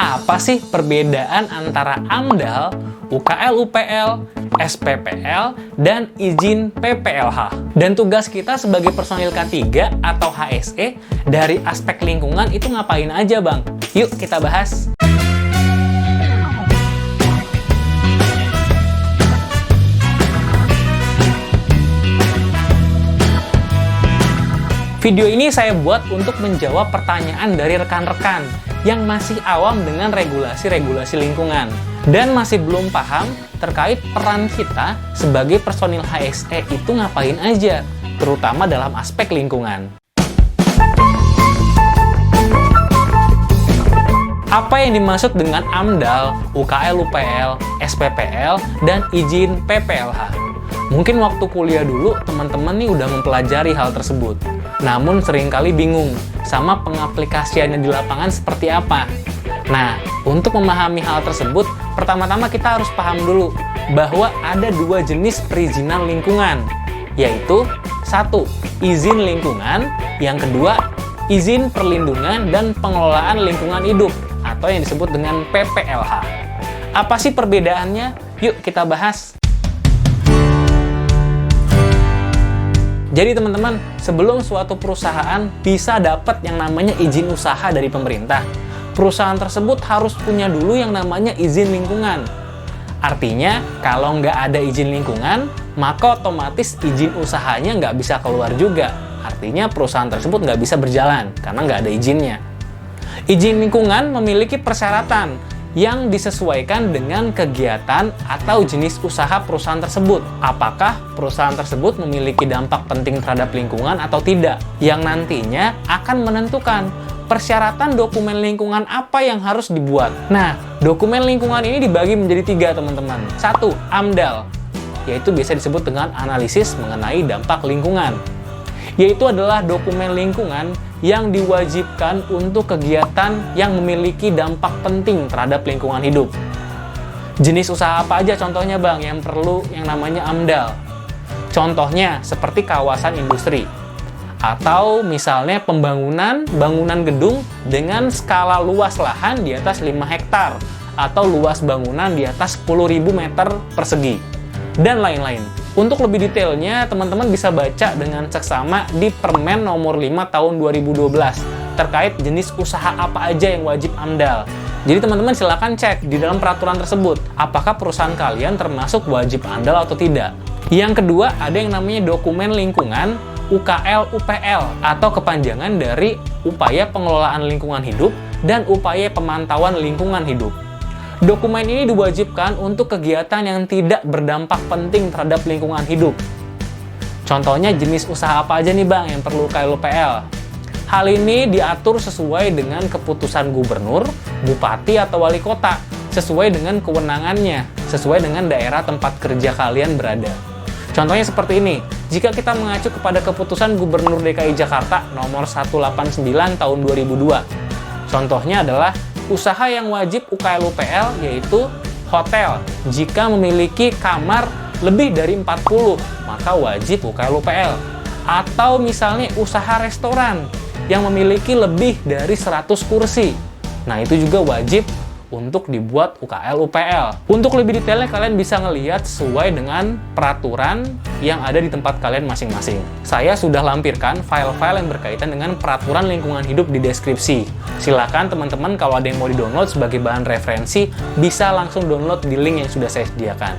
Apa sih perbedaan antara AMDAL, UKL-UPL, SPPL, dan izin PPLH? Dan tugas kita sebagai personil K3 atau HSE dari aspek lingkungan itu ngapain aja, Bang? Yuk kita bahas! Video ini saya buat untuk menjawab pertanyaan dari rekan-rekan yang masih awam dengan regulasi-regulasi lingkungan dan masih belum paham terkait peran kita sebagai personil HSE itu ngapain aja, terutama dalam aspek lingkungan. Apa yang dimaksud dengan AMDAL, UKL-UPL, SPPL, dan izin PPLH? Mungkin waktu kuliah dulu teman-teman nih udah mempelajari hal tersebut. Namun seringkali bingung sama pengaplikasiannya di lapangan seperti apa. Nah, untuk memahami hal tersebut, pertama-tama kita harus paham dulu bahwa ada dua jenis perizinan lingkungan, yaitu satu, izin lingkungan, yang kedua, izin perlindungan dan pengelolaan lingkungan hidup, atau yang disebut dengan PPLH. Apa sih perbedaannya? Yuk kita bahas. Jadi teman-teman, sebelum suatu perusahaan bisa dapat yang namanya izin usaha dari pemerintah, perusahaan tersebut harus punya dulu yang namanya izin lingkungan. Artinya, kalau nggak ada izin lingkungan, maka otomatis izin usahanya nggak bisa keluar juga. Artinya perusahaan tersebut nggak bisa berjalan, karena nggak ada izinnya. Izin lingkungan memiliki persyaratan yang disesuaikan dengan kegiatan atau jenis usaha perusahaan tersebut. Apakah perusahaan tersebut memiliki dampak penting terhadap lingkungan atau tidak, yang nantinya akan menentukan persyaratan dokumen lingkungan apa yang harus dibuat. Nah, dokumen lingkungan ini dibagi menjadi tiga, teman-teman. Satu, AMDAL, yaitu biasa disebut dengan analisis mengenai dampak lingkungan, yaitu adalah dokumen lingkungan yang diwajibkan untuk kegiatan yang memiliki dampak penting terhadap lingkungan hidup. Jenis usaha apa aja contohnya, Bang, yang perlu yang namanya AMDAL? Contohnya seperti kawasan industri, atau misalnya bangunan gedung dengan skala luas lahan di atas 5 hektar, atau luas bangunan di atas 10.000 meter persegi, dan lain-lain. Untuk lebih detailnya, teman-teman bisa baca dengan seksama di Permen nomor 5 tahun 2012 terkait jenis usaha apa aja yang wajib AMDAL. Jadi teman-teman silakan cek di dalam peraturan tersebut, apakah perusahaan kalian termasuk wajib AMDAL atau tidak. Yang kedua, ada yang namanya dokumen lingkungan UKL-UPL atau kepanjangan dari upaya pengelolaan lingkungan hidup dan upaya pemantauan lingkungan hidup. Dokumen ini diwajibkan untuk kegiatan yang tidak berdampak penting terhadap lingkungan hidup. Contohnya jenis usaha apa aja nih, Bang, yang perlu UKL-UPL? Hal ini diatur sesuai dengan keputusan gubernur, bupati, atau wali kota, sesuai dengan kewenangannya, sesuai dengan daerah tempat kerja kalian berada. Contohnya seperti ini, jika kita mengacu kepada keputusan Gubernur DKI Jakarta nomor 189 tahun 2002. Contohnya adalah usaha yang wajib UKL-UPL yaitu hotel. Jika memiliki kamar lebih dari 40, maka wajib UKL-UPL. Atau misalnya usaha restoran yang memiliki lebih dari 100 kursi. Nah, itu juga wajib untuk dibuat UKL-UPL. Untuk lebih detailnya kalian bisa ngelihat sesuai dengan peraturan yang ada di tempat kalian masing-masing. Saya sudah lampirkan file-file yang berkaitan dengan peraturan lingkungan hidup di deskripsi. Silakan teman-teman kalau ada yang mau di-download sebagai bahan referensi, bisa langsung download di link yang sudah saya sediakan.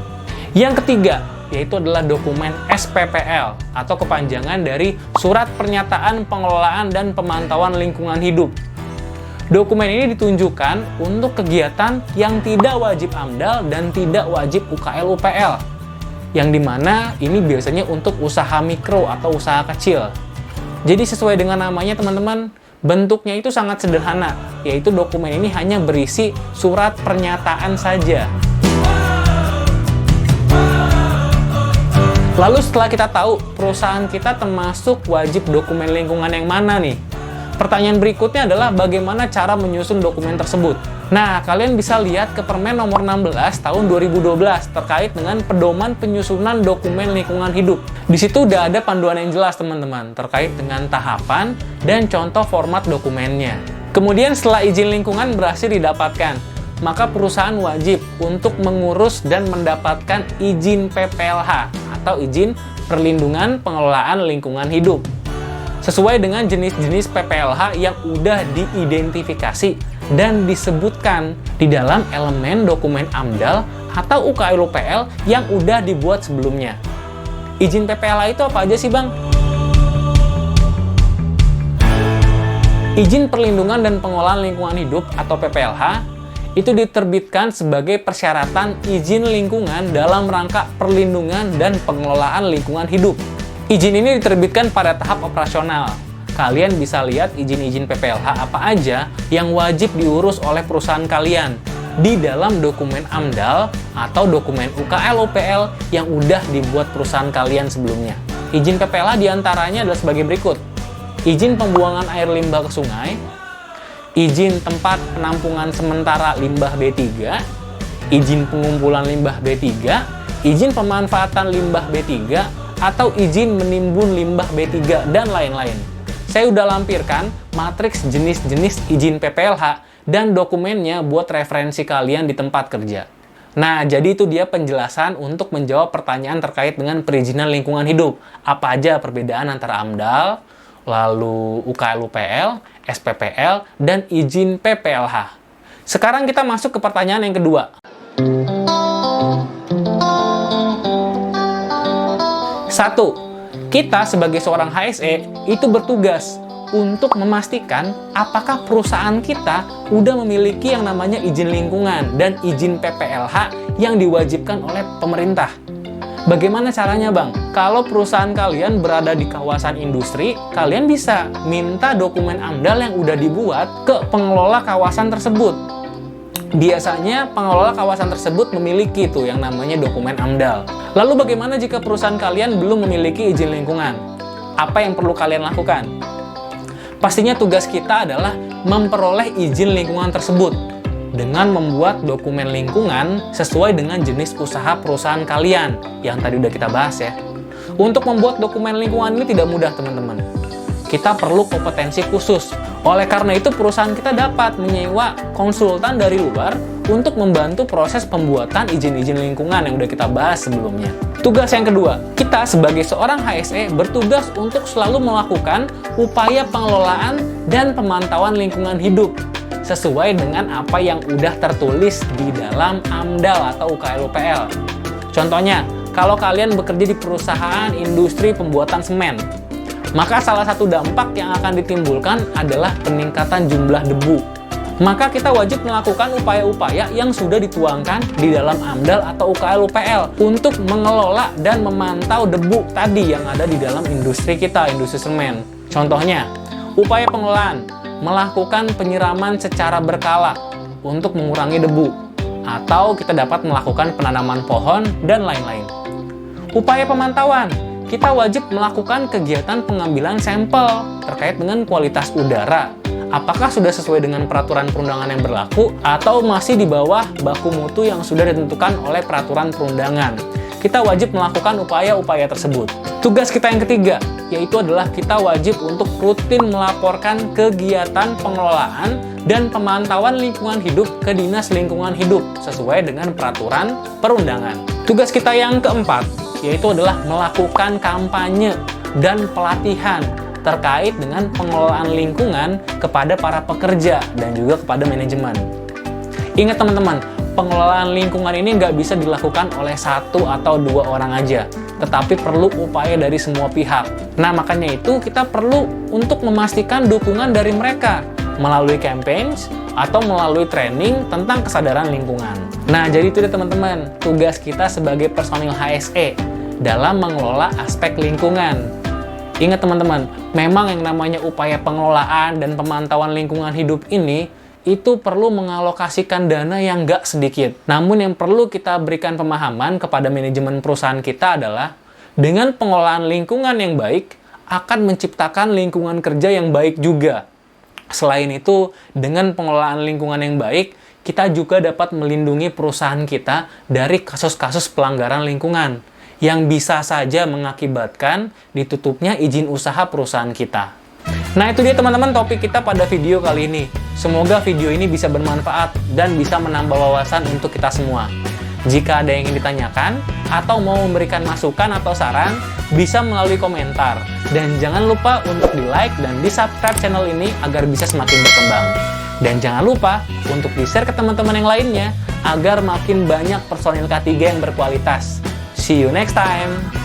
Yang ketiga, yaitu adalah dokumen SPPL atau kepanjangan dari Surat Pernyataan Pengelolaan dan Pemantauan Lingkungan Hidup. Dokumen ini ditunjukkan untuk kegiatan yang tidak wajib AMDAL dan tidak wajib UKL-UPL, yang dimana ini biasanya untuk usaha mikro atau usaha kecil. Jadi sesuai dengan namanya teman-teman, bentuknya itu sangat sederhana, yaitu dokumen ini hanya berisi surat pernyataan saja. Lalu setelah kita tahu perusahaan kita termasuk wajib dokumen lingkungan yang mana nih? Pertanyaan berikutnya adalah bagaimana cara menyusun dokumen tersebut. Nah, kalian bisa lihat ke Permen nomor 16 tahun 2012 terkait dengan pedoman penyusunan dokumen lingkungan hidup. Di situ udah ada panduan yang jelas teman-teman terkait dengan tahapan dan contoh format dokumennya. Kemudian setelah izin lingkungan berhasil didapatkan, maka perusahaan wajib untuk mengurus dan mendapatkan izin PPLH atau izin perlindungan pengelolaan lingkungan hidup. Sesuai dengan jenis-jenis PPLH yang udah diidentifikasi dan disebutkan di dalam elemen dokumen AMDAL atau UKL-UPL yang udah dibuat sebelumnya. Izin PPLH itu apa aja sih, Bang? Izin perlindungan dan pengelolaan lingkungan hidup atau PPLH itu diterbitkan sebagai persyaratan izin lingkungan dalam rangka perlindungan dan pengelolaan lingkungan hidup. Izin ini diterbitkan pada tahap operasional. Kalian bisa lihat izin-izin PPLH apa aja yang wajib diurus oleh perusahaan kalian di dalam dokumen AMDAL atau dokumen UKL-UPL yang udah dibuat perusahaan kalian sebelumnya. Izin PPLH diantaranya adalah sebagai berikut. Izin pembuangan air limbah ke sungai, izin tempat penampungan sementara limbah B3, izin pengumpulan limbah B3, izin pemanfaatan limbah B3, atau izin menimbun limbah B3, dan lain-lain. Saya udah lampirkan matriks jenis-jenis izin PPLH dan dokumennya buat referensi kalian di tempat kerja. Nah, jadi itu dia penjelasan untuk menjawab pertanyaan terkait dengan perizinan lingkungan hidup. Apa aja perbedaan antara AMDAL, lalu UKL-UPL, SPPL, dan izin PPLH. Sekarang kita masuk ke pertanyaan yang kedua. Satu, kita sebagai seorang HSE itu bertugas untuk memastikan apakah perusahaan kita udah memiliki yang namanya izin lingkungan dan izin PPLH yang diwajibkan oleh pemerintah. Bagaimana caranya, Bang? Kalau perusahaan kalian berada di kawasan industri, kalian bisa minta dokumen AMDAL yang udah dibuat ke pengelola kawasan tersebut. Biasanya pengelola kawasan tersebut memiliki tuh yang namanya dokumen AMDAL. Lalu bagaimana jika perusahaan kalian belum memiliki izin lingkungan? Apa yang perlu kalian lakukan? Pastinya tugas kita adalah memperoleh izin lingkungan tersebut dengan membuat dokumen lingkungan sesuai dengan jenis usaha perusahaan kalian yang tadi udah kita bahas ya. Untuk membuat dokumen lingkungan ini tidak mudah, teman-teman. Kita perlu kompetensi khusus. Oleh karena itu, perusahaan kita dapat menyewa konsultan dari luar untuk membantu proses pembuatan izin-izin lingkungan yang udah kita bahas sebelumnya. Tugas yang kedua, kita sebagai seorang HSE bertugas untuk selalu melakukan upaya pengelolaan dan pemantauan lingkungan hidup sesuai dengan apa yang udah tertulis di dalam AMDAL atau UKL-UPL. Contohnya, kalau kalian bekerja di perusahaan industri pembuatan semen, maka salah satu dampak yang akan ditimbulkan adalah peningkatan jumlah debu. Maka kita wajib melakukan upaya-upaya yang sudah dituangkan di dalam AMDAL atau UKL-UPL untuk mengelola dan memantau debu tadi yang ada di dalam industri kita, industri semen. Contohnya, upaya pengelolaan, melakukan penyiraman secara berkala untuk mengurangi debu, atau kita dapat melakukan penanaman pohon, dan lain-lain. Upaya pemantauan, kita wajib melakukan kegiatan pengambilan sampel terkait dengan kualitas udara. Apakah sudah sesuai dengan peraturan perundangan yang berlaku, atau masih di bawah baku mutu yang sudah ditentukan oleh peraturan perundangan. Kita wajib melakukan upaya-upaya tersebut. Tugas kita yang ketiga, yaitu adalah kita wajib untuk rutin melaporkan kegiatan pengelolaan dan pemantauan lingkungan hidup ke Dinas Lingkungan Hidup sesuai dengan peraturan perundangan. Tugas kita yang keempat, yaitu adalah melakukan kampanye dan pelatihan terkait dengan pengelolaan lingkungan kepada para pekerja dan juga kepada manajemen. Ingat teman-teman, pengelolaan lingkungan ini nggak bisa dilakukan oleh satu atau dua orang aja, tetapi perlu upaya dari semua pihak. Nah, makanya itu kita perlu untuk memastikan dukungan dari mereka melalui campaigns atau melalui training tentang kesadaran lingkungan. Nah, jadi itu deh teman-teman, tugas kita sebagai personil HSE dalam mengelola aspek lingkungan. Ingat teman-teman, memang yang namanya upaya pengelolaan dan pemantauan lingkungan hidup ini itu perlu mengalokasikan dana yang nggak sedikit. Namun yang perlu kita berikan pemahaman kepada manajemen perusahaan kita adalah dengan pengelolaan lingkungan yang baik akan menciptakan lingkungan kerja yang baik juga. Selain itu, dengan pengelolaan lingkungan yang baik, kita juga dapat melindungi perusahaan kita dari kasus-kasus pelanggaran lingkungan yang bisa saja mengakibatkan ditutupnya izin usaha perusahaan kita. Nah, itu dia teman-teman topik kita pada video kali ini. Semoga video ini bisa bermanfaat dan bisa menambah wawasan untuk kita semua. Jika ada yang ingin ditanyakan atau mau memberikan masukan atau saran, bisa melalui komentar. Dan jangan lupa untuk di-like dan di-subscribe channel ini agar bisa semakin berkembang. Dan jangan lupa untuk di-share ke teman-teman yang lainnya agar makin banyak personil K3 yang berkualitas. See you next time!